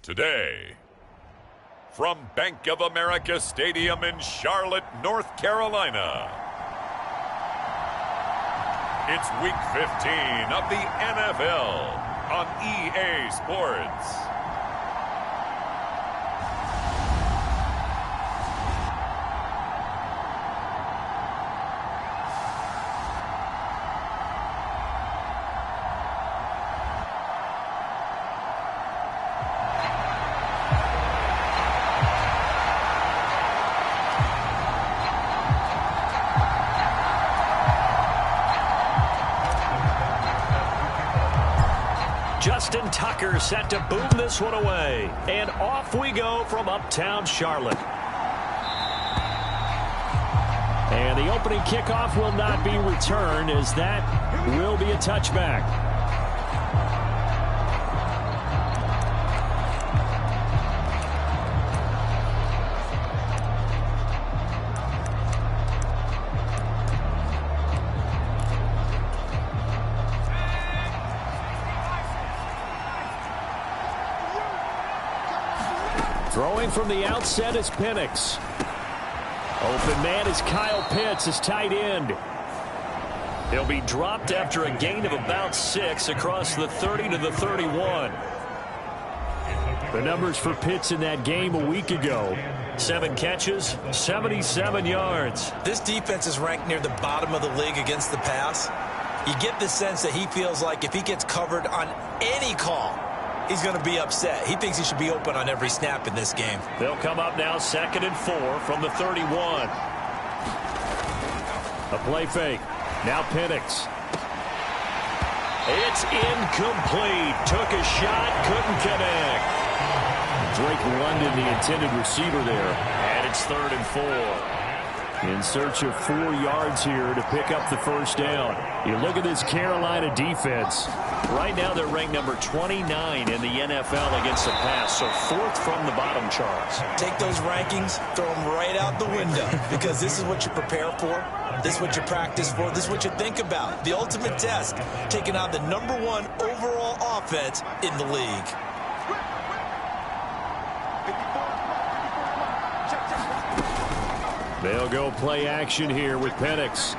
today. From Bank of America Stadium in Charlotte, North Carolina, it's Week 15 of the NFL on EA Sports. Justin Tucker set to boom this one away. And off we go from uptown Charlotte. And the opening kickoff will not be returned, as that will be a touchback. Throwing from the outset is Penix. Open man is Kyle Pitts, his tight end. He'll be dropped after a gain of about 6 across the 30 to the 31. The numbers for Pitts in that game a week ago: 7 catches, 77 yards. This defense is ranked near the bottom of the league against the pass. You get the sense that he feels like if he gets covered on any call, he's going to be upset. He thinks he should be open on every snap in this game. They'll come up now 2nd and 4 from the 31. A play fake. Now Penix. It's incomplete. Took a shot, couldn't connect. Drake London, the intended receiver there. And it's 3rd and 4. In search of 4 yards here to pick up the first down. You look at this Carolina defense. Right now they're ranked number 29 in the NFL against the pass, so 4th from the bottom, Charles. Take those rankings, throw them right out the window, because this is what you prepare for, this is what you practice for, this is what you think about. The ultimate test, taking on the #1 overall offense in the league. They'll go play action here with Penix.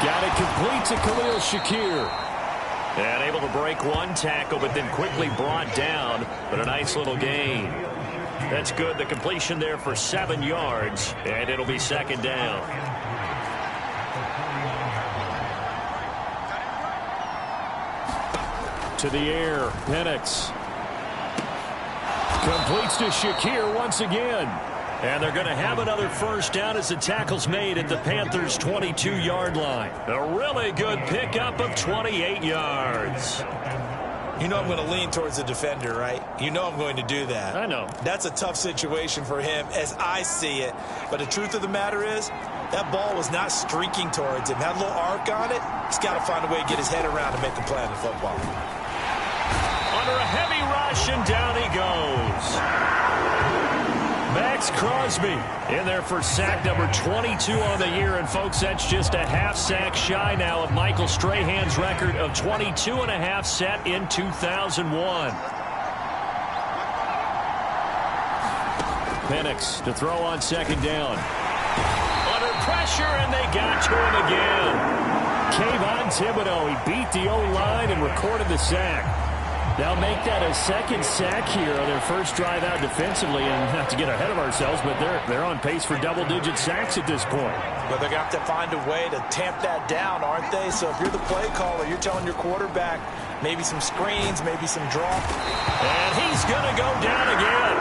Got it complete to Khalil Shakir. And able to break one tackle, but then quickly brought down. But a nice little gain. That's good. The completion there for 7 yards. And it'll be 2nd down. To the air. Penix. Completes to Shakir once again. And they're going to have another first down as the tackle's made at the Panthers' 22-yard line. A really good pickup of 28 yards. You know I'm going to lean towards the defender, right? You know I'm going to do that. I know. That's a tough situation for him as I see it. But the truth of the matter is, that ball was not streaking towards him. Had a little arc on it. He's got to find a way to get his head around and make a play on the football. Under a heavy rush, and down he goes. Max Crosby in there for sack number 22 on the year. And, folks, that's just a half sack shy now of Michael Strahan's record of 22.5 set in 2001. Penix to throw on 2nd down. Under pressure, and they got to him again. Kayvon Thibodeau, he beat the O-line and recorded the sack. They'll make that a 2nd sack here on their first drive out defensively, and not to get ahead of ourselves, but they're on pace for double-digit sacks at this point. But they're going to have to find a way to tamp that down, aren't they? So if you're the play caller, you're telling your quarterback maybe some screens, maybe some draw. And he's going to go down again.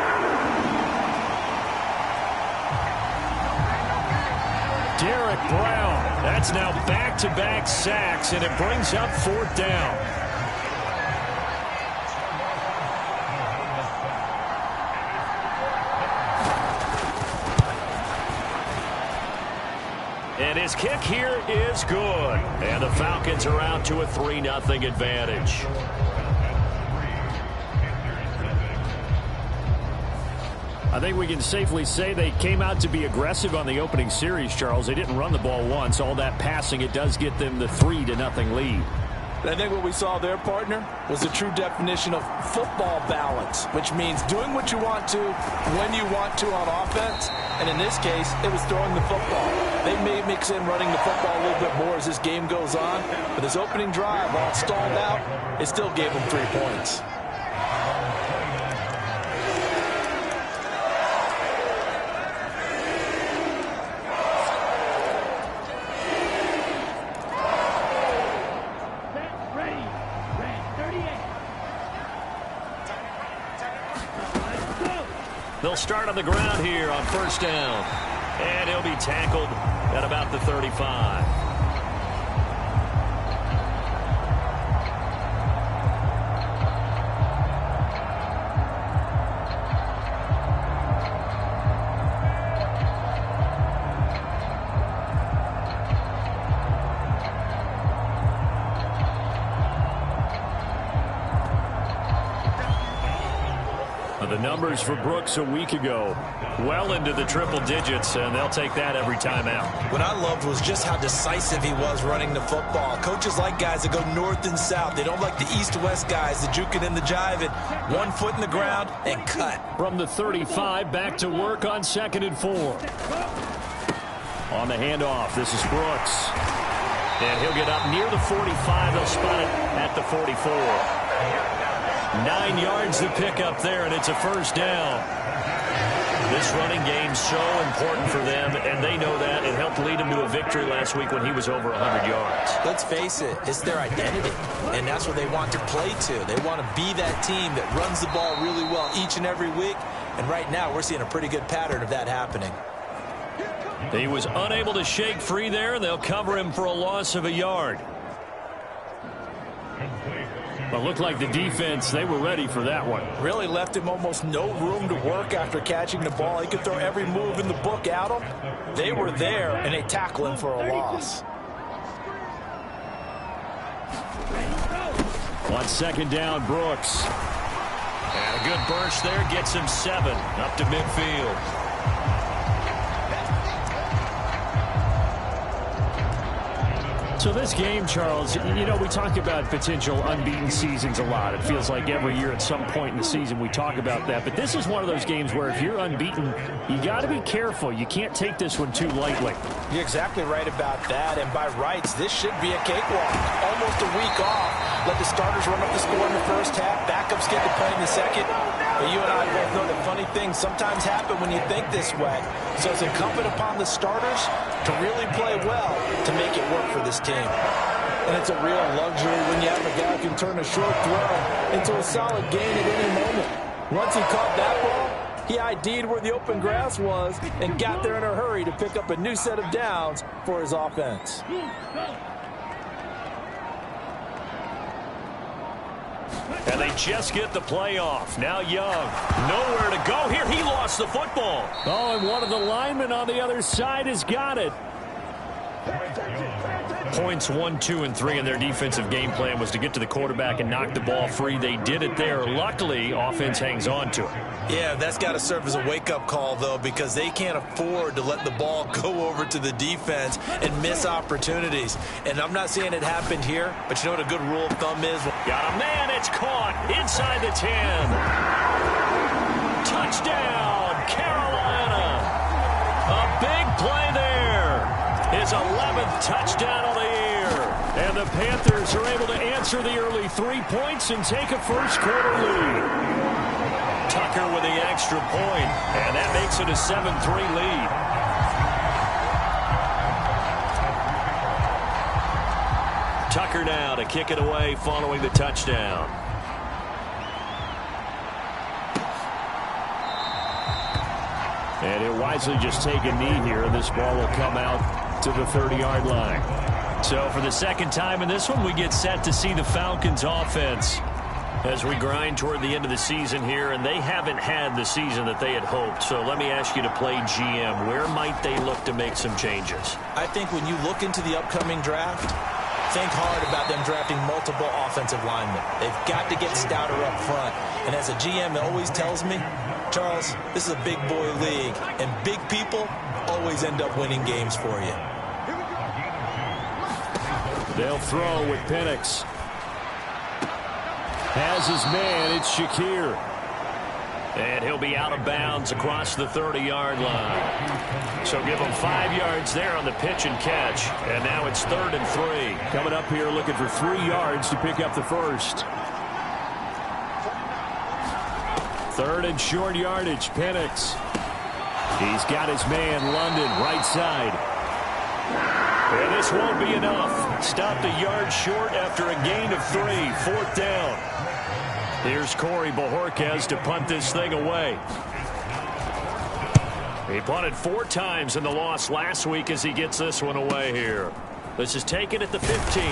Derek Brown, that's now back-to-back sacks, and it brings up 4th down. And his kick here is good. And the Falcons are out to a 3-0 advantage. I think we can safely say they came out to be aggressive on the opening series, Charles. They didn't run the ball once. All that passing, it does get them the 3-0 lead. I think what we saw there, partner, was a true definition of football balance, which means doing what you want to, when you want to on offense. And in this case, it was throwing the football. They may mix in running the football a little bit more as this game goes on. But this opening drive, while it stalled out, it still gave them 3 points. They'll start on the ground here on first down. And he'll be tackled at about the 35. The numbers for Brooks a week ago, well into the triple digits, and they'll take that every time out. What I loved was just how decisive he was running the football. Coaches like guys that go north and south. They don't like the east-west guys, the juking and the jiving. 1 foot in the ground and cut. From the 35, back to work on 2nd and 4. On the handoff, this is Brooks. And he'll get up near the 45. They'll spot it at the 44. 9 yards to pick up there, and it's a first down. This running game's so important for them, and they know that. It helped lead them to a victory last week when he was over 100 yards. Let's face it, it's their identity, and that's what they want to play to. They want to be that team that runs the ball really well each and every week, and right now we're seeing a pretty good pattern of that happening. He was unable to shake free there, and they'll cover him for a loss of a yard. Well, it looked like the defense, they were ready for that one. Really left him almost no room to work after catching the ball. He could throw every move in the book at him. They were there, and they tackle him for a loss. On 2nd down, Brooks. And a good burst there gets him 7 up to midfield. So this game, Charles, you know, we talk about potential unbeaten seasons a lot. It feels like every year at some point in the season we talk about that. But this is one of those games where if you're unbeaten, you got to be careful. You can't take this one too lightly. You're exactly right about that. And by rights, this should be a cakewalk. Almost a week off. Let the starters run up the score in the first half. Backups get to play in the second. But you and I both know that funny things sometimes happen when you think this way. So it's incumbent upon the starters to really play well to make it work for this team. And it's a real luxury when you have a guy who can turn a short throw into a solid gain at any moment. Once he caught that ball, he ID'd where the open grass was and got there in a hurry to pick up a new set of downs for his offense. And they just get the play off. Now Young, nowhere to go here. He lost the football. Oh, and one of the linemen on the other side has got it. Points 1, 2, and 3 in their defensive game plan was to get to the quarterback and knock the ball free. They did it there. Luckily, offense hangs on to it. Yeah, that's got to serve as a wake-up call, though, because they can't afford to let the ball go over to the defense and miss opportunities. And I'm not saying it happened here, but you know what a good rule of thumb is? Got a man. It's caught inside the 10. Touchdown, Carolina. A big play there. His 11th touchdown of the year. And the Panthers are able to answer the early 3 points and take a first-quarter lead. Tucker with the extra point, and that makes it a 7-3 lead. Tucker now to kick it away following the touchdown. And he'll wisely just take a knee here, and this ball will come out to the 30-yard line. So for the second time in this one, we get set to see the Falcons offense as we grind toward the end of the season here, and they haven't had the season that they had hoped. So let me ask you to play GM. Where might they look to make some changes? I think when you look into the upcoming draft, think hard about them drafting multiple offensive linemen. They've got to get stouter up front. And as a GM, it always tells me, Charles, this is a big boy league, and big people always end up winning games for you. They'll throw with Penix. Has his man. It's Shakir. And he'll be out of bounds across the 30-yard line. So give him 5 yards there on the pitch and catch. And now it's 3rd and 3. Coming up here looking for 3 yards to pick up the first. 3rd and short yardage. Penix. He's got his man London right side. And this won't be enough. Stopped a yard short after a gain of 3. 4th down. Here's Corey Bojorquez to punt this thing away. He punted 4 times in the loss last week as he gets this one away here. This is taken at the 15.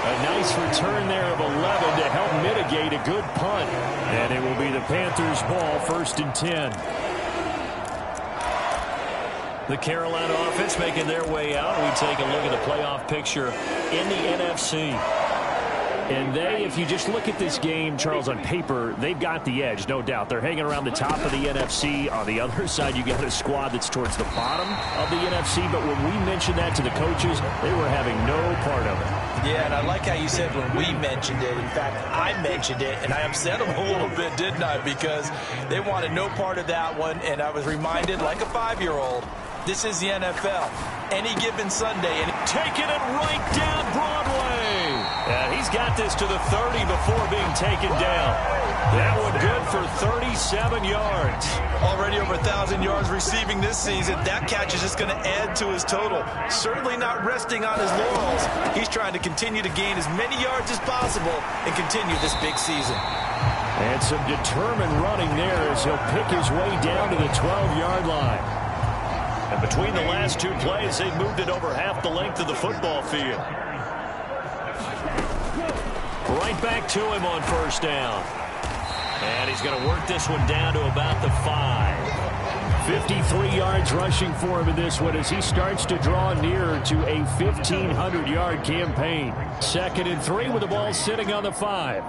A nice return there of 11 to help mitigate a good punt. And it will be the Panthers' ball, 1st and 10. The Carolina offense making their way out. We take a look at the playoff picture in the NFC. And if you just look at this game, Charles, on paper, they've got the edge, no doubt. They're hanging around the top of the NFC. On the other side, you got a squad that's towards the bottom of the NFC. But when we mentioned that to the coaches, they were having no part of it. Yeah, and I like how you said when we mentioned it. In fact, I mentioned it, and I upset them a little bit, didn't I? Because they wanted no part of that one, and I was reminded, like a 5-year-old, this is the NFL. Any given Sunday. And taking it right down Broadway. And he's got this to the 30 before being taken down. That one good for 37 yards. Already over 1,000 yards receiving this season. That catch is just going to add to his total. Certainly not resting on his laurels. He's trying to continue to gain as many yards as possible and continue this big season. And some determined running there as he'll pick his way down to the 12-yard line. And between the last 2 plays, they've moved it over half the length of the football field. Right back to him on 1st down. And he's going to work this one down to about the 5. 53 yards rushing for him in this one as he starts to draw nearer to a 1,500-yard campaign. 2nd and 3 with the ball sitting on the 5.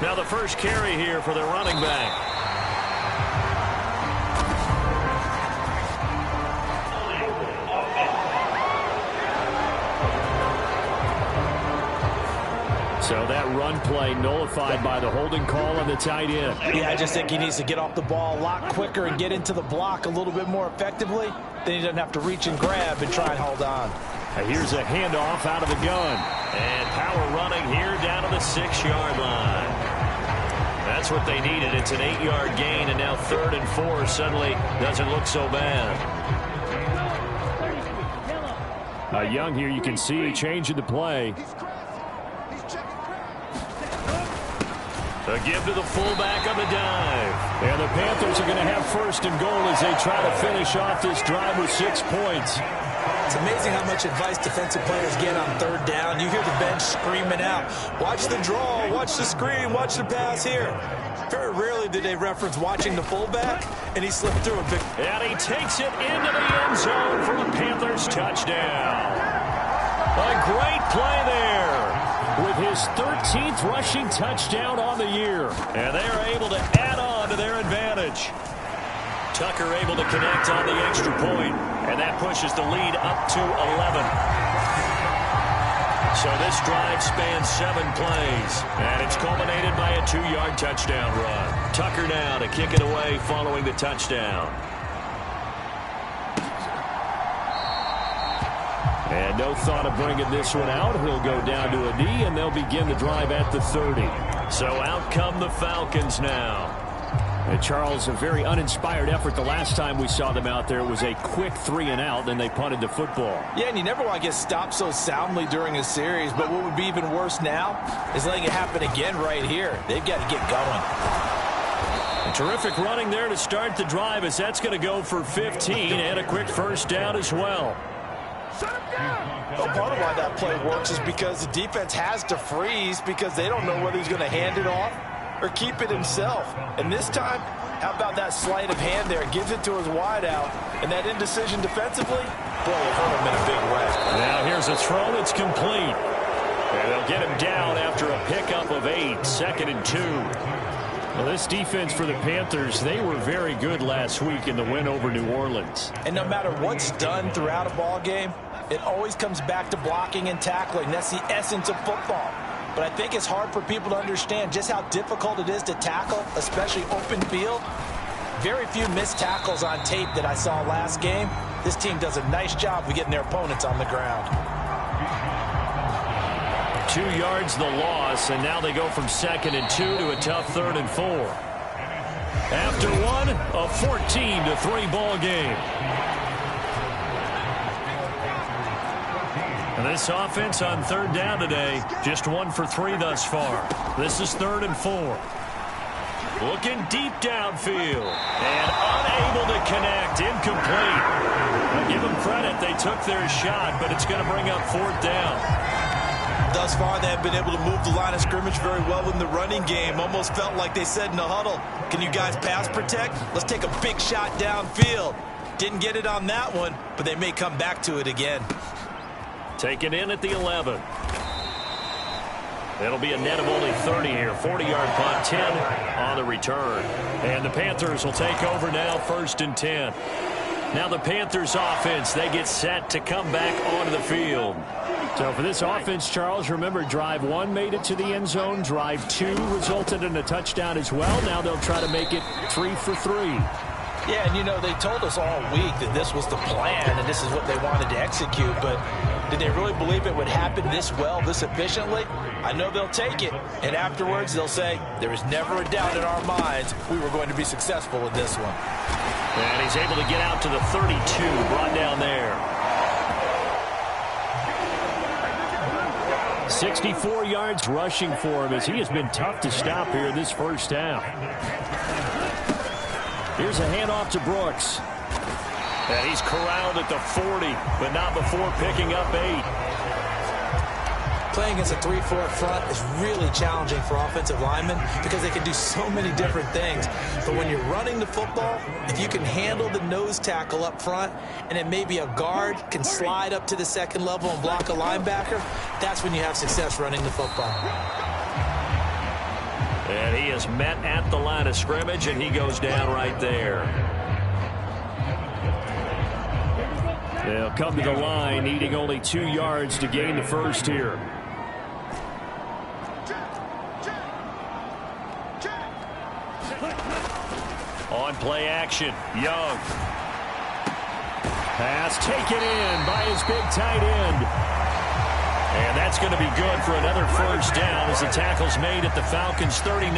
Now the first carry here for the running back. So that run play nullified by the holding call on the tight end. Yeah, I just think he needs to get off the ball a lot quicker and get into the block a little bit more effectively. Then he doesn't have to reach and grab and try and hold on. Here's a handoff out of the gun. And power running here down to the 6-yard line. That's what they needed. It's an 8-yard gain, and now 3rd and 4 suddenly doesn't look so bad. Young here, you can see changing the play. A give to the fullback on the dive. And the Panthers are going to have 1st and goal as they try to finish off this drive with 6 points. It's amazing how much advice defensive players get on 3rd down. You hear the bench screaming out, watch the draw, watch the screen, watch the pass here. Very rarely do they reference watching the fullback, and he slipped through a big... And he takes it into the end zone for a Panthers touchdown. A great play there. With his 13th rushing touchdown on the year. And they are able to add on to their advantage. Tucker able to connect on the extra point, and that pushes the lead up to 11. So this drive spans 7 plays, and it's culminated by a 2-yard touchdown run. Tucker now to kick it away following the touchdown. And no thought of bringing this one out. He'll go down to a knee, and they'll begin the drive at the 30. So out come the Falcons now. And Charles, a very uninspired effort the last time we saw them out there. It was a quick 3-and-out, then they punted the football. Yeah, and you never want to get stopped so soundly during a series, but what would be even worse now is letting it happen again right here. They've got to get going. A terrific running there to start the drive as that's going to go for 15 and a quick 1st down as well. Well, part of why that play works is because the defense has to freeze because they don't know whether he's going to hand it off or keep it himself. And this time, how about that sleight of hand there? Gives it to his wideout. And that indecision defensively, boy, it hurt him in a big way. Now here's a throw that's complete. And they'll get him down after a pickup of 8, 2nd and 2. Well, this defense for the Panthers, they were very good last week in the win over New Orleans. And no matter what's done throughout a ball game, It always comes back to blocking and tackling. That's the essence of football. But I think it's hard for people to understand just how difficult it is to tackle, especially open field. Very few missed tackles on tape that I saw last game. This team does a nice job of getting their opponents on the ground. 2 yards the loss, and now they go from 2nd and 2 to a tough 3rd and 4. After one, a 14-3 ball game. And this offense on 3rd down today, just 1 for 3 thus far. This is 3rd and 4. Looking deep downfield and unable to connect, incomplete. I give them credit, they took their shot, but it's going to bring up 4th down. Thus far, they have been able to move the line of scrimmage very well in the running game. Almost felt like they said in the huddle, can you guys pass protect? Let's take a big shot downfield. Didn't get it on that one, but they may come back to it again. Taken in at the 11. It'll be a net of only 30 here. 40-yard punt, 10 on the return. And the Panthers will take over now, 1st and 10. Now the Panthers offense, they get set to come back onto the field. So for this offense, Charles, remember, drive 1 made it to the end zone. Drive 2 resulted in a touchdown as well. Now they'll try to make it 3 for 3. Yeah, and you know, they told us all week that this was the plan and this is what they wanted to execute, but did they really believe it would happen this well, this efficiently? I know they'll take it, and afterwards they'll say, there was never a doubt in our minds we were going to be successful with this one. And he's able to get out to the 32, brought down there. 64 yards rushing for him as he has been tough to stop here in this first half. Here's a handoff to Brooks. And he's corralled at the 40, but not before picking up 8. Playing against a 3-4 front is really challenging for offensive linemen because they can do so many different things. But when you're running the football, if you can handle the nose tackle up front and then maybe a guard can slide up to the 2nd level and block a linebacker, that's when you have success running the football. And he is met at the line of scrimmage, and he goes down right there. They'll come to the line, needing only 2 yards to gain the first here. On play action, Young. Pass taken in by his big tight end. And that's going to be good for another first down as the tackle's made at the Falcons' 39.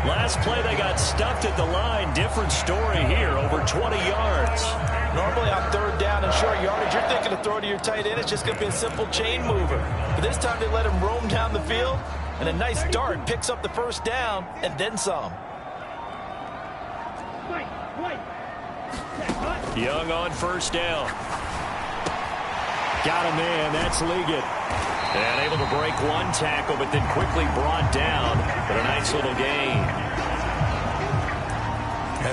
Last play, they got stuffed at the line. Different story here, over 20 yards. Normally on 3rd down and short yardage, you're thinking of throwing to your tight end. It's just going to be a simple chain mover. But this time they let him roam down the field, and a nice dart picks up the first down and then some. Young on first down. Got him in. That's Liggett. And able to break 1 tackle, but then quickly brought down. But a nice little gain.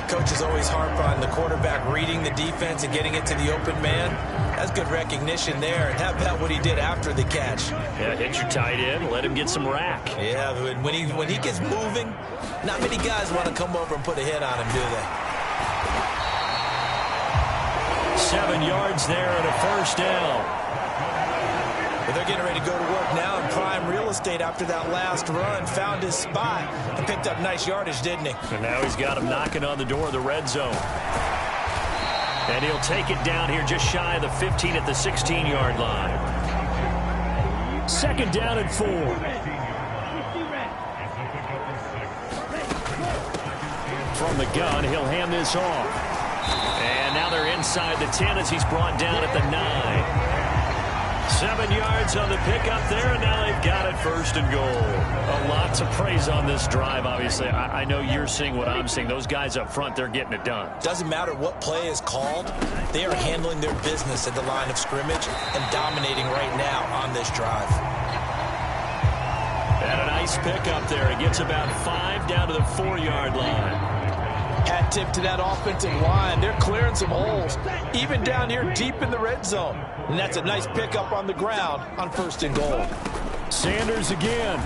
Coaches always harp on the quarterback reading the defense and getting it to the open man. That's good recognition there. And how about what he did after the catch? Yeah, hit your tight end, let him get some rack. Yeah, when he gets moving, not many guys want to come over and put a hit on him, do they? 7 yards there and a first down. But they're getting ready to go to work now in prime real estate after that last run. Found his spot and picked up nice yardage, didn't he? And now he's got him knocking on the door of the red zone. And he'll take it down here just shy of the 15 at the 16-yard line. 2nd down and 4. From the gun, he'll hand this off. And now they're inside the 10 as he's brought down at the 9. 7 yards on the pickup there, and now they've got it 1st and goal. A lot to praise on this drive, obviously. I know you're seeing what I'm seeing. Those guys up front, they're getting it done. Doesn't matter what play is called. They are handling their business at the line of scrimmage and dominating right now on this drive. And a nice pickup there. It gets about 5 down to the 4-yard line. Hat tip to that offensive line. They're clearing some holes, even down here deep in the red zone. And that's a nice pickup on the ground on 1st and goal. Sanders again.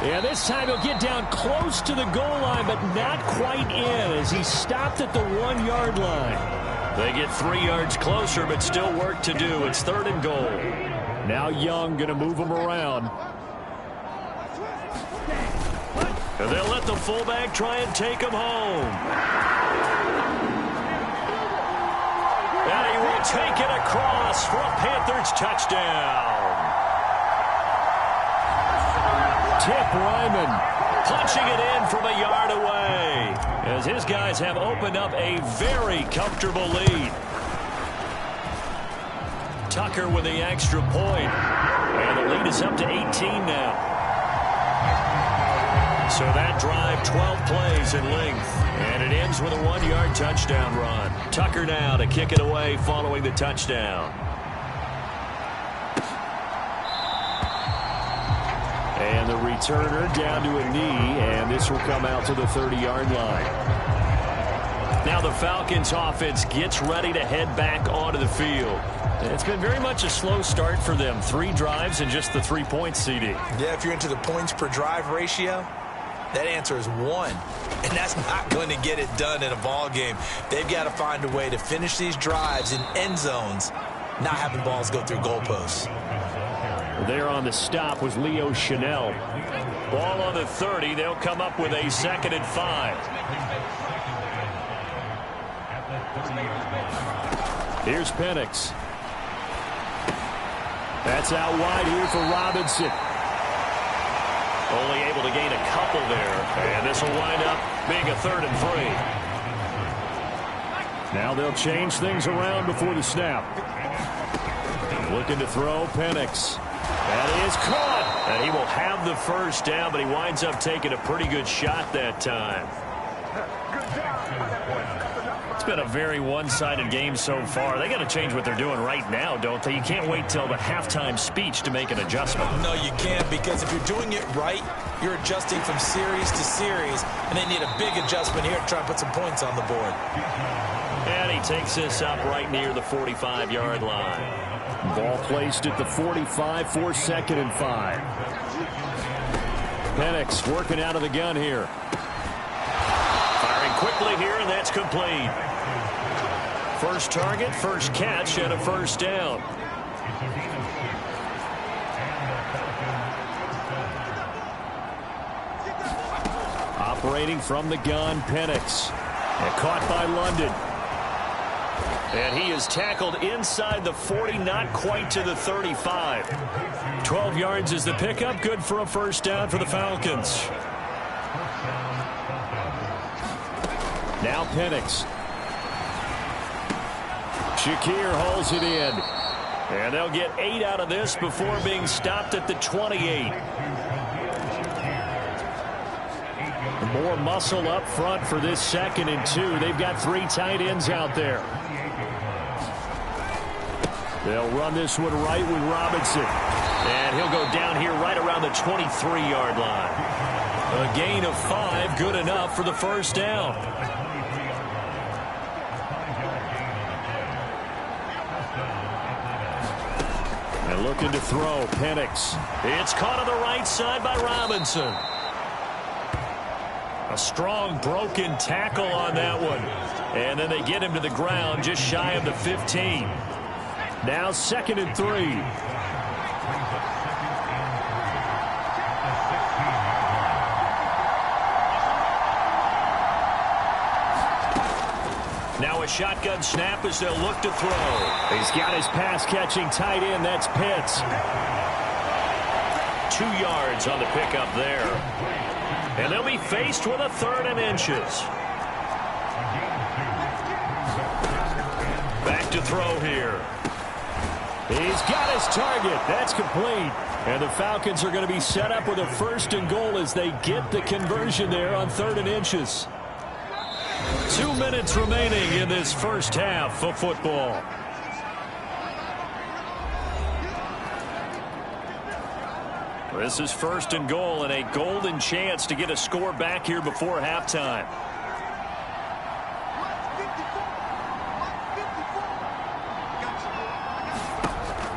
Yeah, this time he'll get down close to the goal line, but not quite in as he stopped at the 1-yard line. They get 3 yards closer, but still work to do. It's 3rd and goal. Now Young going to move them around. And they'll let the fullback try and take him home. And he will take it across for a Panthers touchdown. Tip Ryman punching it in from a yard away, as his guys have opened up a very comfortable lead. Tucker with the extra point, and the lead is up to 18 now. So that drive, 12 plays in length, and it ends with a 1-yard touchdown run. Tucker now to kick it away following the touchdown. And the returner down to a knee, and this will come out to the 30-yard line. Now the Falcons offense gets ready to head back onto the field. It's been very much a slow start for them. 3 drives and just the 3 points, CD. Yeah, if you're into the points per drive ratio, that answer is 1. And that's not going to get it done in a ball game. They've got to find a way to finish these drives in end zones, not having balls go through goalposts. There on the stop was Leo Chanel. Ball on the 30. They'll come up with a 2nd and 5. Here's Penix. That's out wide here for Robinson. Only able to gain a couple there. And this will wind up being a 3rd and 3. Now they'll change things around before the snap. Looking to throw, Penix. That is caught. And he will have the first down, but he winds up taking a pretty good shot that time. It's been a very one-sided game so far. They got to change what they're doing right now, don't they? You can't wait till the halftime speech to make an adjustment. No, you can't, because if you're doing it right, you're adjusting from series to series, and they need a big adjustment here to try and put some points on the board. And he takes this up right near the 45-yard line. Ball placed at the 45 for 2nd and 5. Penix working out of the gun here. Firing quickly here, and that's complete. First target, first catch, and a first down. Operating from the gun, Penix. And caught by London. And he is tackled inside the 40, not quite to the 35. 12 yards is the pickup. Good for a first down for the Falcons. Now Penix. Shakir hauls it in. And they'll get 8 out of this before being stopped at the 28. More muscle up front for this 2nd and 2. They've got 3 tight ends out there. They'll run this one right with Robinson. And he'll go down here right around the 23-yard line. A gain of 5, good enough for the first down. And looking to throw, Penix. It's caught on the right side by Robinson. A strong broken tackle on that one. And then they get him to the ground just shy of the 15. Now 2nd and 3. Now a shotgun snap as they'll look to throw. He's got his pass-catching tight end. That's Pitts. 2 yards on the pickup there. And they'll be faced with a 3rd and inches. Back to throw here. He's got his target. That's complete. And the Falcons are going to be set up with a 1st and goal as they get the conversion there on 3rd and inches. 2 minutes remaining in this first half of football. This is 1st and goal and a golden chance to get a score back here before halftime.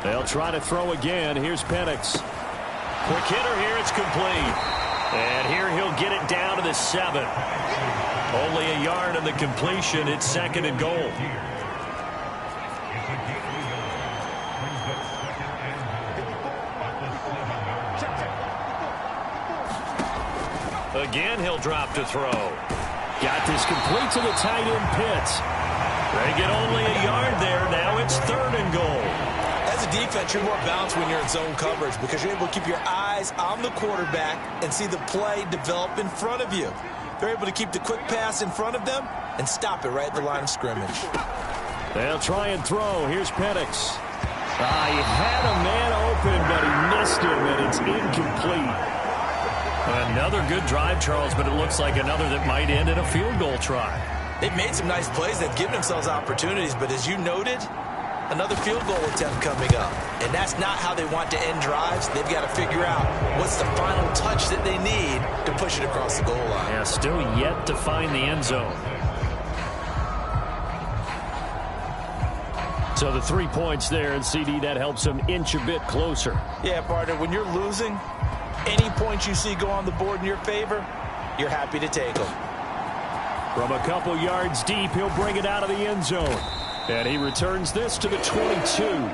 They'll try to throw again. Here's Penix. Quick hitter here. It's complete. And here he'll get it down to the 7. Only a yard on the completion. It's 2nd and goal. Again, he'll drop to throw. Got this complete to the tight end Pitts. They get only a yard there. Now it's 3rd and goal. As a defense, you're more balanced when you're in zone coverage because you're able to keep your eyes on the quarterback and see the play develop in front of you. They're able to keep the quick pass in front of them and stop it right at the line of scrimmage. They'll try and throw. Here's Penix. He had a man open, but he missed him, and it's incomplete. Another good drive, Charles, but it looks like another that might end in a field goal try. They've made some nice plays. They've given themselves opportunities, but as you noted, another field goal attempt coming up. And that's not how they want to end drives. They've got to figure out what's the final touch that they need to push it across the goal line. Yeah, still yet to find the end zone. So the 3 points there, and CD, that helps them inch a bit closer. Yeah, partner, when you're losing, any points you see go on the board in your favor, you're happy to take them. From a couple yards deep, he'll bring it out of the end zone. And he returns this to the 22.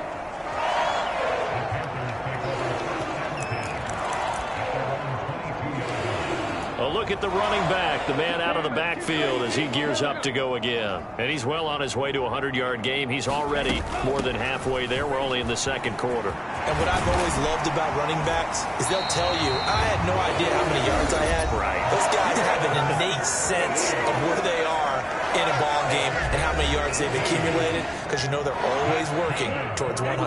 A look at the running back, the man out of the backfield as he gears up to go again. And he's well on his way to a 100-yard game. He's already more than halfway there. We're only in the 2nd quarter. And what I've always loved about running backs is they'll tell you, I had no idea how many yards I had. Right. Those guys have an innate sense of where they are in a ball game and how many yards they've accumulated because you know they're always working towards 100.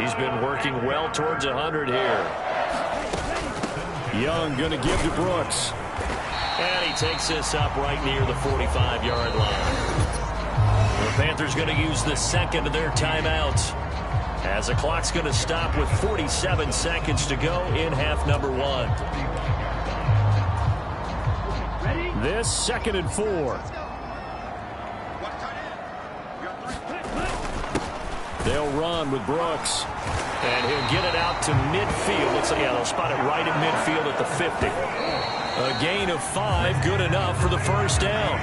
He's been working well towards 100 here. Young going to give to Brooks. And he takes this up right near the 45-yard line. The Panthers going to use the 2nd of their timeouts as the clock's going to stop with 47 seconds to go in half number 1. This 2nd and 4. They'll run with Brooks. And he'll get it out to midfield. Looks like, yeah, they'll spot it right at midfield at the 50. A gain of 5, good enough for the first down.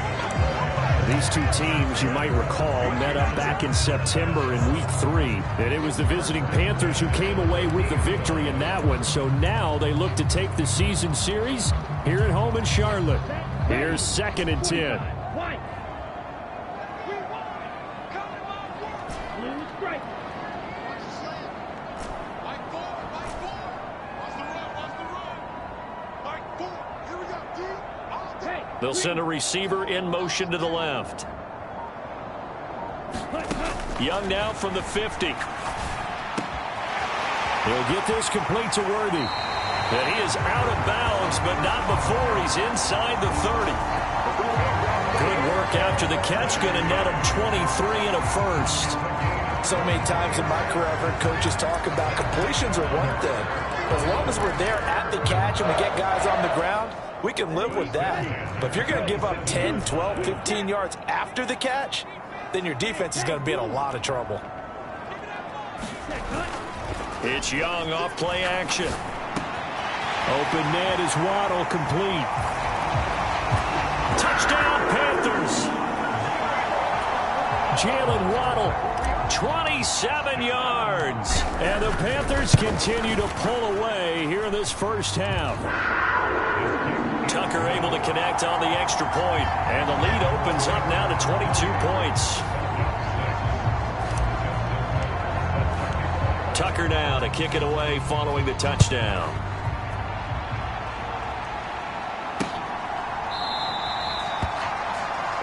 These two teams, you might recall, met up back in September in Week 3. And it was the visiting Panthers who came away with the victory in that one. So now they look to take the season series here at home in Charlotte. Here's 2nd and 10. They'll send a receiver in motion to the left. Young now from the 50. He'll get this complete to Worthy. And he is out of bounds, but not before he's inside the 30. Good work after the catch. Going to net him 23 and a first. So many times in my career I've heard coaches talk about completions are one thing. As long as we're there at the catch and we get guys on the ground, we can live with that. But if you're going to give up 10, 12, 15 yards after the catch, then your defense is going to be in a lot of trouble. It's Young off play action. Open net is Waddle complete. Touchdown Panthers. Jalen Waddle, 27 yards. And the Panthers continue to pull away here in this first half. Tucker able to connect on the extra point, and the lead opens up now to 22 points. Tucker now to kick it away following the touchdown.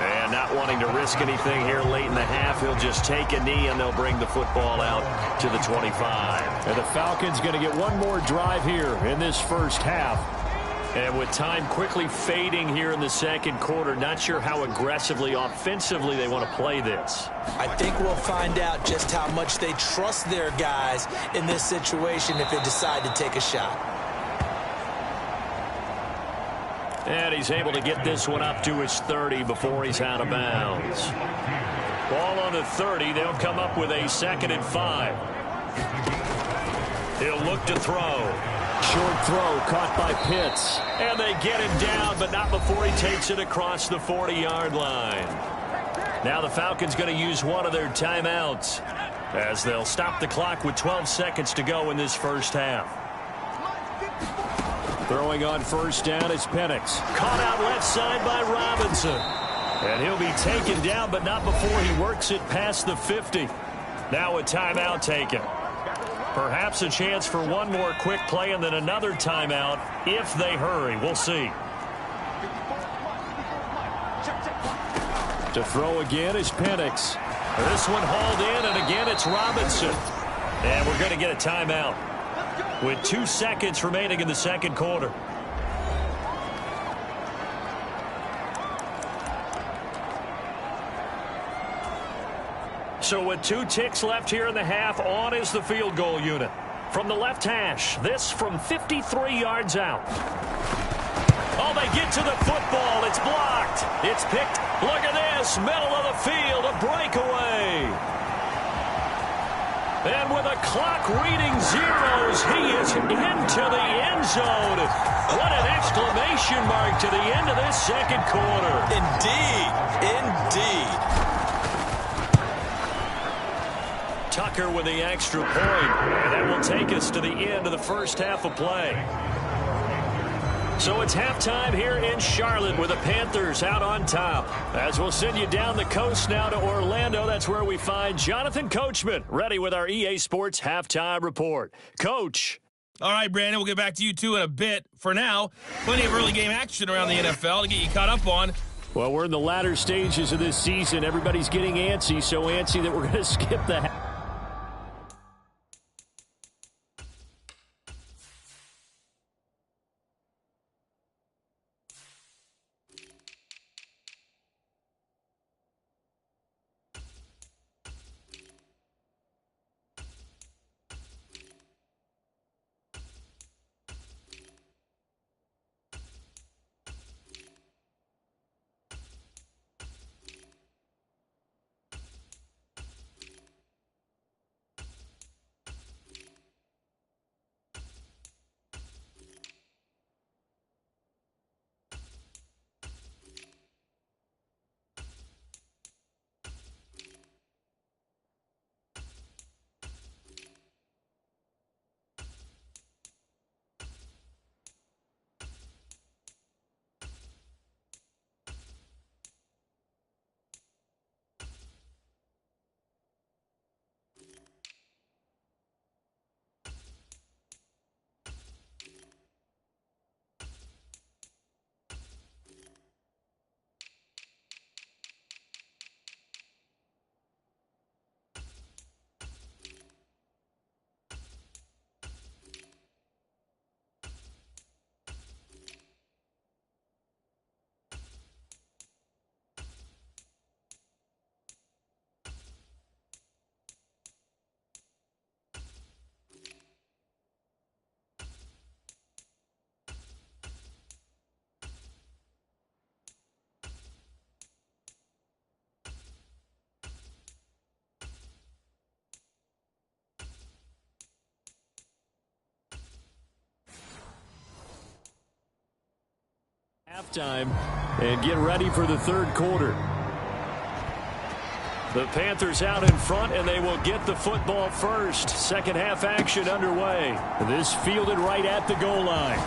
And not wanting to risk anything here late in the half, he'll just take a knee and they'll bring the football out to the 25. And the Falcons going to get one more drive here in this first half. And with time quickly fading here in the second quarter, not sure how aggressively, offensively they want to play this. I think we'll find out just how much they trust their guys in this situation if they decide to take a shot. And he's able to get this one up to his 30 before he's out of bounds. Ball on the 30. They'll come up with a 2nd and 5. He'll look to throw. Short throw caught by Pitts. And they get him down, but not before he takes it across the 40-yard line. Now the Falcons going to use one of their timeouts as they'll stop the clock with 12 seconds to go in this first half. Throwing on first down is Penix. Caught out left side by Robinson. And he'll be taken down, but not before he works it past the 50. Now a timeout taken. Perhaps a chance for one more quick play and then another timeout if they hurry. We'll see. To throw again is Penix. This one hauled in, and again it's Robinson. And we're going to get a timeout with 2 seconds remaining in the second quarter. So with 2 ticks left here in the half, on is the field goal unit. From the left hash, this from 53 yards out. Oh, they get to the football. It's blocked. It's picked. Look at this. Middle of the field. A breakaway. And with a clock reading zeros, he is into the end zone. What an exclamation mark to the end of this second quarter. Indeed. Indeed. Tucker with the extra point. And that will take us to the end of the first half of play. So it's halftime here in Charlotte with the Panthers out on top. As we'll send you down the coast now to Orlando, that's where we find Jonathan Coachman ready with our EA Sports Halftime Report. Coach. All right, Brandon, we'll get back to you two in a bit. For now, plenty of early game action around the NFL to get you caught up on. Well, we're in the latter stages of this season. Everybody's getting antsy, so antsy that we're going to skip the halftime and get ready for the third quarter. The Panthers out in front, and they will get the football first. Second half action underway. This fielded right at the goal line.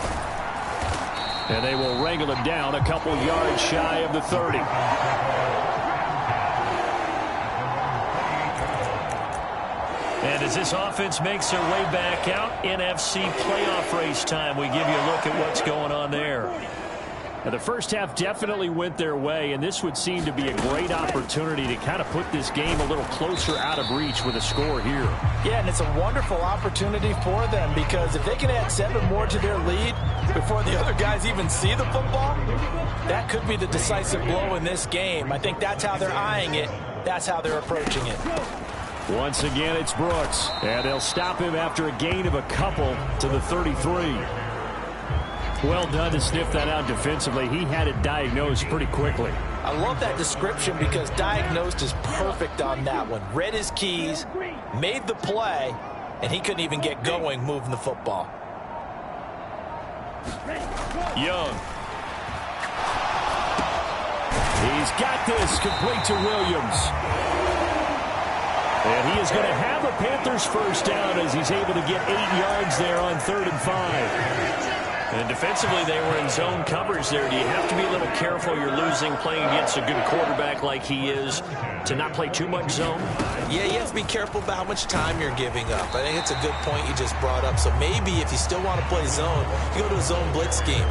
And they will wrangle him down a couple yards shy of the 30. And as this offense makes their way back out, NFC playoff race time, we give you a look at what's going on there. Now, the first half definitely went their way, and this would seem to be a great opportunity to kind of put this game a little closer out of reach with a score here. Yeah, and it's a wonderful opportunity for them because if they can add 7 more to their lead before the other guys even see the football, that could be the decisive blow in this game. I think that's how they're eyeing it. That's how they're approaching it. Once again, it's Brooks, and they'll stop him after a gain of a couple to the 33. Well done to sniff that out defensively. He had it diagnosed pretty quickly. I love that description because diagnosed is perfect on that one. Read his keys, made the play, and he couldn't even get going moving the football. Young. He's got this complete to Williams. And he is going to have a Panthers first down as he's able to get 8 yards there on 3rd and 5. And defensively, they were in zone coverage there. Do you have to be a little careful? You're losing playing against a good quarterback like he is to not play too much zone? Yeah, you have to be careful about how much time you're giving up. I think it's a good point you just brought up. So maybe if you still want to play zone, you go to a zone blitz scheme.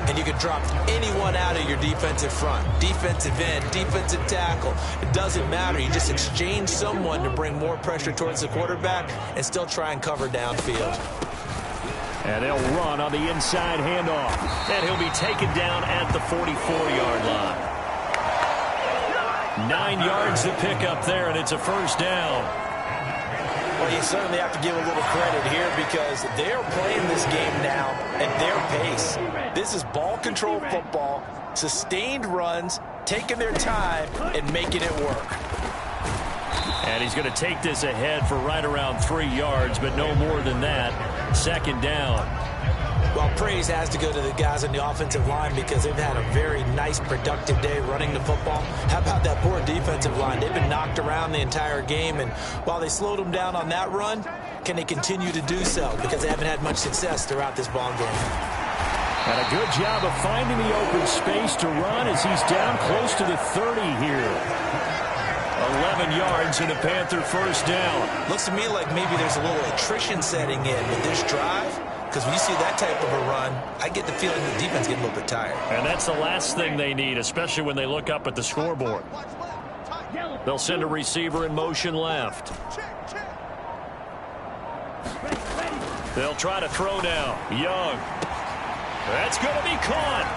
And you can drop anyone out of your defensive front. Defensive end, defensive tackle. It doesn't matter. You just exchange someone to bring more pressure towards the quarterback and still try and cover downfield. And they'll run on the inside handoff. And he'll be taken down at the 44-yard line. 9 yards to pick up there, and it's a first down. Well, you certainly have to give a little credit here because they're playing this game now at their pace. This is ball control football, sustained runs, taking their time, and making it work. And he's going to take this ahead for right around 3 yards, but no more than that. Second down. Well, praise has to go to the guys on the offensive line because they've had a very nice, productive day running the football. How about that poor defensive line? They've been knocked around the entire game, and while they slowed them down on that run, can they continue to do so? Because they haven't had much success throughout this ball game. And a good job of finding the open space to run as he's down close to the 30 here. 11 yards in the Panther first down. Looks to me like maybe there's a little attrition setting in with this drive. Because when you see that type of a run, I get the feeling the defense getting a little bit tired. And that's the last thing they need, especially when they look up at the scoreboard. They'll send a receiver in motion left. They'll try to throw now. Young. That's going to be caught.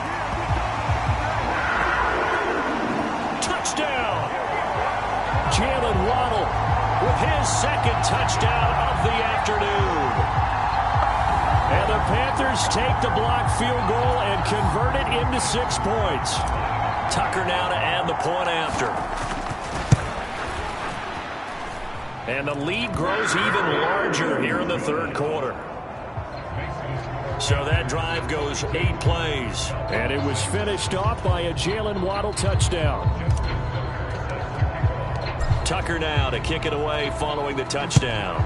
Touchdown. Jalen Waddle with his second touchdown of the afternoon. And the Panthers take the block field goal and convert it into 6 points. Tucker now to add the point after. And the lead grows even larger here in the third quarter. So that drive goes 8 plays. And it was finished off by a Jalen Waddle touchdown. Tucker now to kick it away following the touchdown.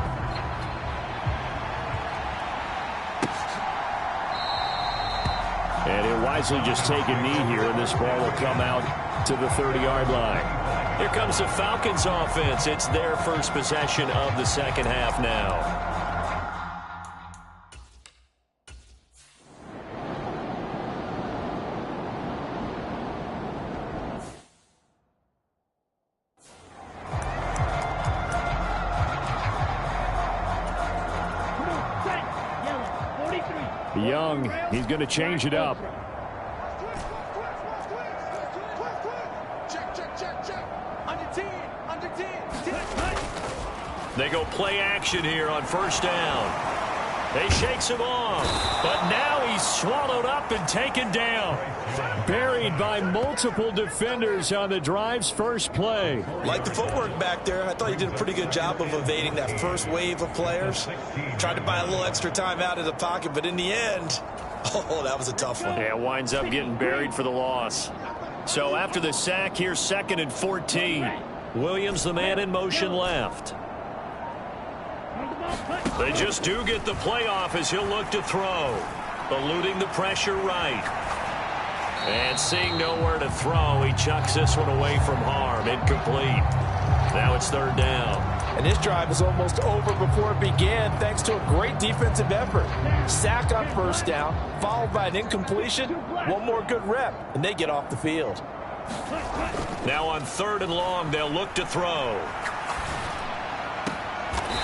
And he'll wisely just take a knee here, and this ball will come out to the 30-yard line. Here comes the Falcons offense. It's their first possession of the second half now. Young, he's going to change it up. They go play action here on first down. They shakes him off, but now he's swallowed up and taken down. Buried by multiple defenders on the drive's first play. Like the footwork back there, I thought he did a pretty good job of evading that first wave of players. Tried to buy a little extra time out of the pocket, but in the end, oh, that was a tough one. Yeah, winds up getting buried for the loss. So after the sack, here's 2nd and 14. Williams, the man in motion left. They just do get the play off as he'll look to throw. Eluding the pressure right. And seeing nowhere to throw, he chucks this one away from harm. Incomplete. Now it's 3rd down. And this drive is almost over before it began thanks to a great defensive effort. Sack on first down, followed by an incompletion. One more good rep, and they get off the field. Now on 3rd and long, they'll look to throw.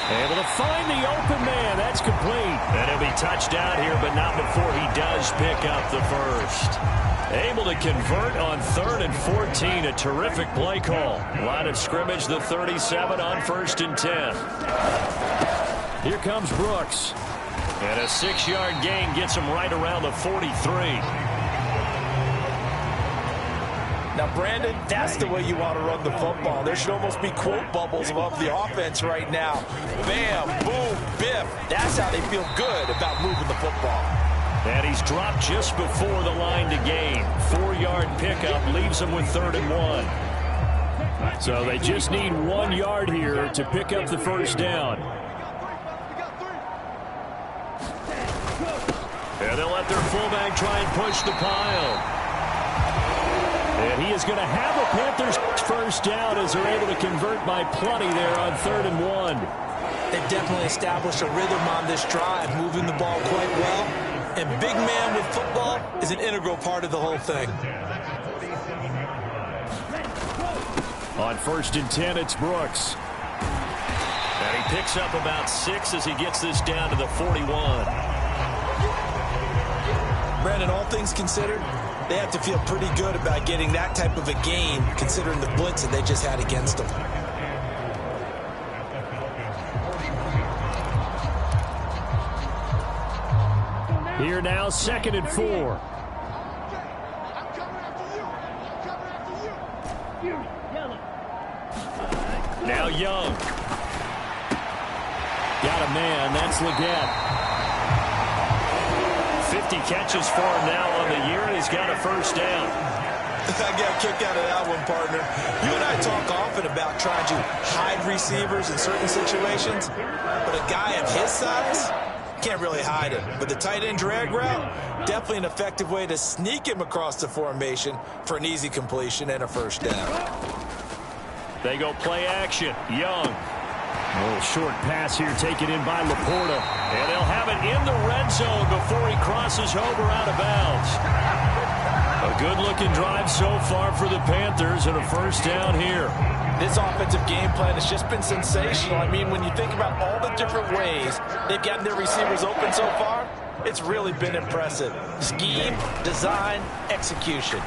Able to find the open man. That's complete. And he'll be touched out here, but not before he does pick up the first. Able to convert on 3rd and 14. A terrific play call. Line of scrimmage, the 37 on 1st and 10. Here comes Brooks. And a 6-yard gain gets him right around the 43. Now, Brandon, that's the way you want to run the football. There should almost be quote bubbles above the offense right now. Bam, boom, biff. That's how they feel good about moving the football. And he's dropped just before the line to gain. 4-yard pickup leaves him with 3rd and 1. So they just need 1 yard here to pick up the first down. And they'll let their fullback try and push the pile. And he is going to have a Panthers first down as they're able to convert by plenty there on 3rd and 1. They've definitely established a rhythm on this drive, moving the ball quite well. And big man with football is an integral part of the whole thing. On 1st and 10, it's Brooks. And he picks up about 6 as he gets this down to the 41. Brandon, all things considered, they have to feel pretty good about getting that type of a gain, considering the blitz that they just had against them. Here now, 2nd and 4. Now Young. Got a man. That's Leggett. 50 catches for him now on the year, and he's got a first down. I got a kick out of that one, partner. You and I talk often about trying to hide receivers in certain situations, but a guy of his size can't really hide him. But the tight end drag route, definitely an effective way to sneak him across the formation for an easy completion and a first down. They go play action. Young. A little short pass here taken in by Laporta. And they'll have it in the red zone before he crosses over out of bounds. A good-looking drive so far for the Panthers and a first down here. This offensive game plan has just been sensational. I mean, when you think about all the different ways they've gotten their receivers open so far, it's really been impressive. Scheme, design, execution.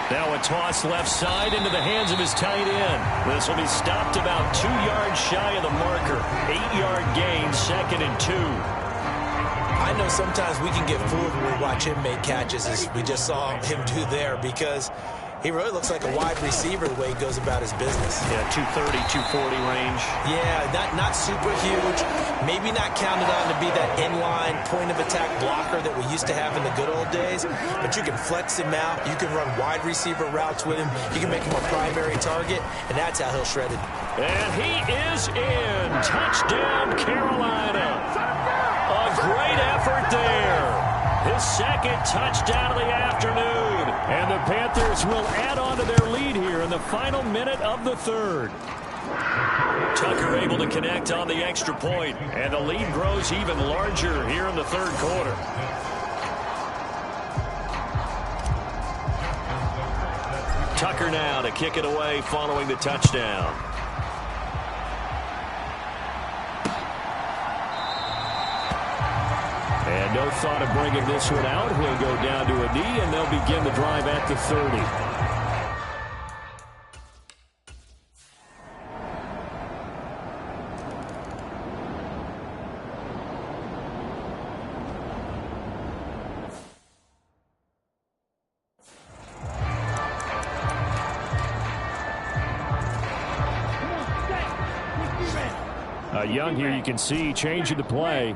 Now a toss left side into the hands of his tight end. This will be stopped about 2 yards shy of the marker. 8-yard gain, 2nd and 2. I know sometimes we can get fooled when we watch him make catches, as we just saw him do there, because he really looks like a wide receiver the way he goes about his business. Yeah, 230, 240 range. Yeah, not super huge. Maybe not counted on to be that inline point-of-attack blocker that we used to have in the good old days. But you can flex him out. You can run wide receiver routes with him. You can make him a primary target, and that's how he'll shred it. And he is in. Touchdown, Carolina. A great effort there. His 2nd touchdown of the afternoon. And the Panthers will add on to their lead here in the final minute of the 3rd. Tucker able to connect on the extra point, and the lead grows even larger here in the 3rd quarter. Tucker now to kick it away following the touchdown. And no thought of bringing this one out. He'll go down to a knee, and they'll begin the drive at the 30. Young here, you can see, changing the play.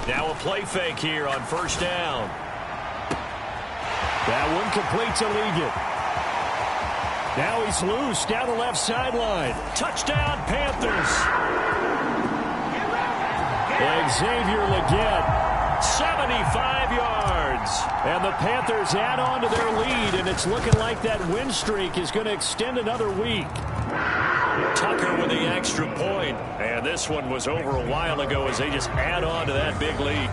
Now a play fake here on first down. That one complete to Leggett. Now he's loose down the left sideline. Touchdown, Panthers. Xavier Leggett. 75 yards. And the Panthers add on to their lead, and it's looking like that win streak is going to extend another week. Tucker with the extra point. And this one was over a while ago as they just add on to that big lead.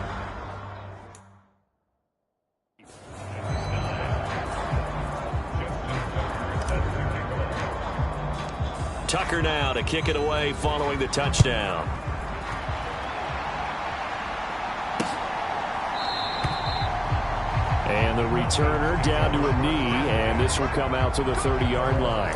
Tucker now to kick it away following the touchdown. And the returner down to a knee, and this will come out to the 30-yard line.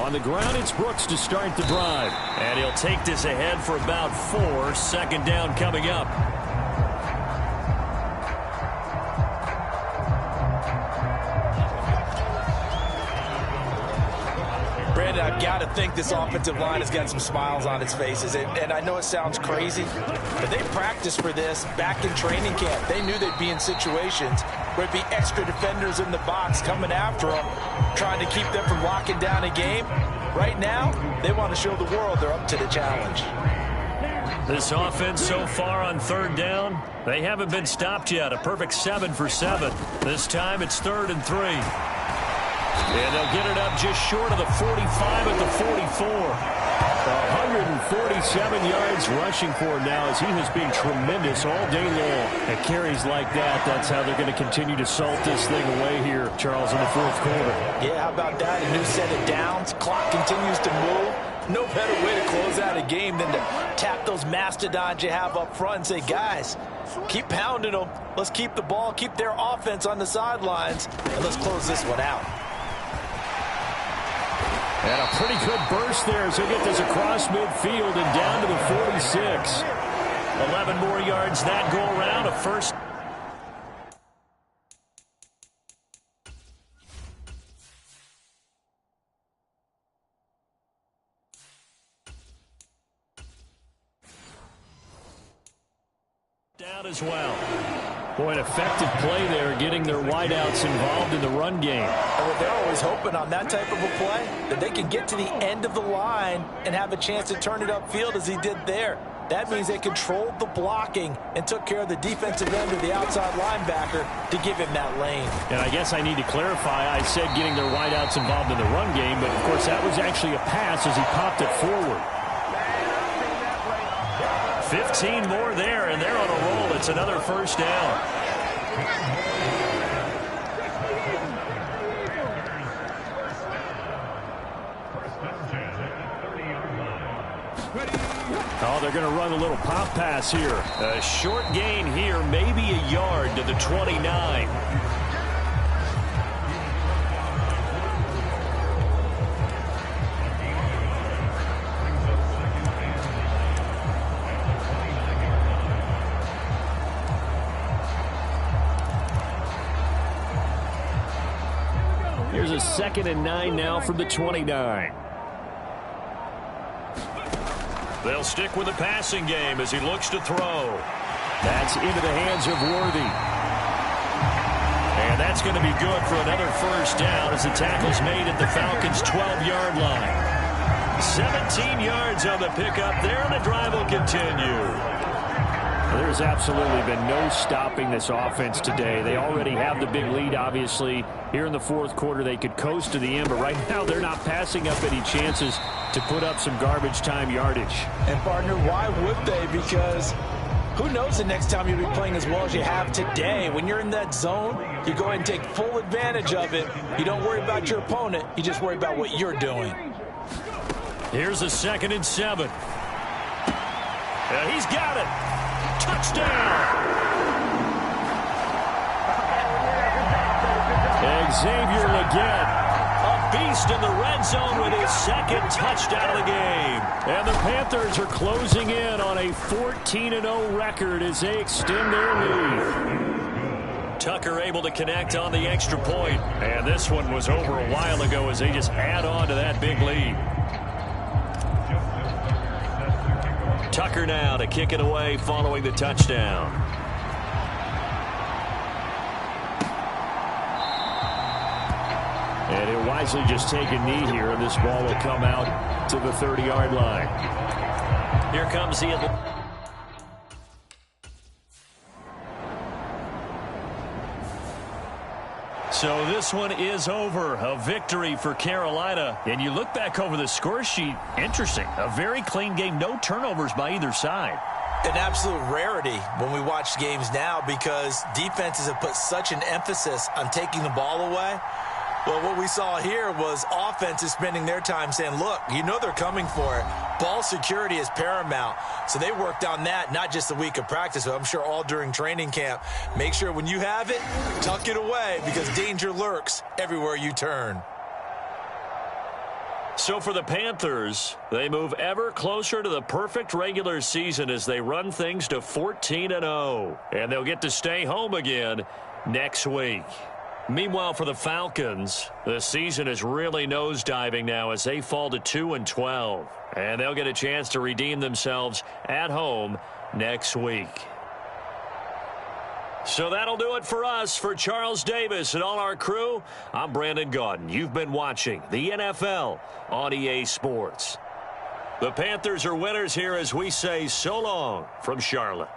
On the ground, it's Brooks to start the drive. And he'll take this ahead for about 4. Second down coming up. Brandon, I've got to think this offensive line has got some smiles on its faces. And I know it sounds crazy, but they practiced for this back in training camp. They knew they'd be in situations where it'd be extra defenders in the box coming after them, trying to keep them from locking down a game. Right now, they want to show the world they're up to the challenge. This offense so far on third down, they haven't been stopped yet. A perfect 7 for 7. This time it's 3rd and 3. And they'll get it up just short of the 45 at the 44. 147 yards rushing for him now as he has been tremendous all day long. At carries like that, that's how they're going to continue to salt this thing away here, Charles, in the 4th quarter. Yeah, how about that? A new set of downs. Clock continues to move. No better way to close out a game than to tap those mastodons you have up front and say, guys, keep pounding them. Let's keep the ball, keep their offense on the sidelines, and let's close this one out. And a pretty good burst there as he'll get this across midfield and down to the 46. 11 more yards that go around. A first. Down as well. Boy, an effective play there, getting their wideouts involved in the run game. And they're always hoping on that type of a play that they can get to the end of the line and have a chance to turn it upfield as he did there. That means they controlled the blocking and took care of the defensive end or the outside linebacker to give him that lane. And I guess I need to clarify, I said getting their wideouts involved in the run game, but of course that was actually a pass as he popped it forward. 15 more there, and they're on a roll. It's another first down. Oh, they're going to run a little pop pass here. A short gain here, maybe a yard to the 29. Here's a 2nd and 9 now from the 29. They'll stick with the passing game as he looks to throw. That's into the hands of Worthy. And that's going to be good for another first down as the tackle's made at the Falcons' 12-yard line. 17 yards on the pickup there, and the drive will continue. There's absolutely been no stopping this offense today. They already have the big lead, obviously. Here in the 4th quarter, they could coast to the end, but right now they're not passing up any chances to put up some garbage time yardage. And, partner, why would they? Because who knows the next time you'll be playing as well as you have today. When you're in that zone, you go ahead and take full advantage of it. You don't worry about your opponent. You just worry about what you're doing. Here's a 2nd and 7. He's got it. Touchdown! Xavier Legette, a beast in the red zone with his 2nd touchdown of the game. And the Panthers are closing in on a 14-0 record as they extend their lead. Tucker able to connect on the extra point. And this one was over a while ago as they just add on to that big lead. Tucker now to kick it away following the touchdown. And he'll wisely just take a knee here, and this ball will come out to the 30-yard line. Here comes the... So this one is over. A victory for Carolina. And you look back over the score sheet, interesting. A very clean game. No turnovers by either side. An absolute rarity when we watch games now because defenses have put such an emphasis on taking the ball away. Well, what we saw here was offenses spending their time saying, look, you know they're coming for it. Ball security is paramount. So they worked on that, not just a week of practice, but I'm sure all during training camp. Make sure when you have it, tuck it away because danger lurks everywhere you turn. So for the Panthers, they move ever closer to the perfect regular season as they run things to 14-0. And they'll get to stay home again next week. Meanwhile, for the Falcons, the season is really nosediving now as they fall to 2-12. And they'll get a chance to redeem themselves at home next week. So that'll do it for us. For Charles Davis and all our crew, I'm Brandon Gaudin. You've been watching the NFL on EA Sports. The Panthers are winners here as we say so long from Charlotte.